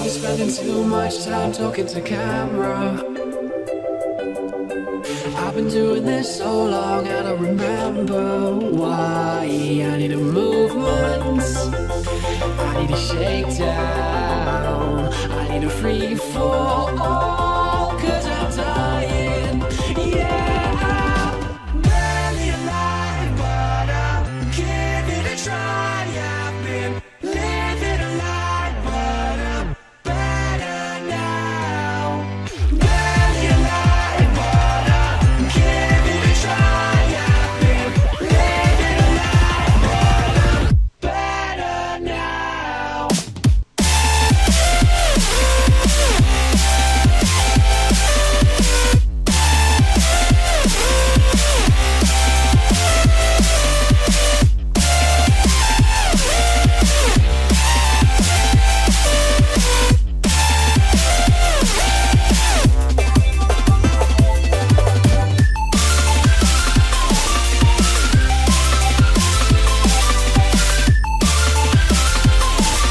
spending too much time talking to camera. I've been doing this so long, I don't remember why. I need a movement, I need a shakedown, I need a free fall.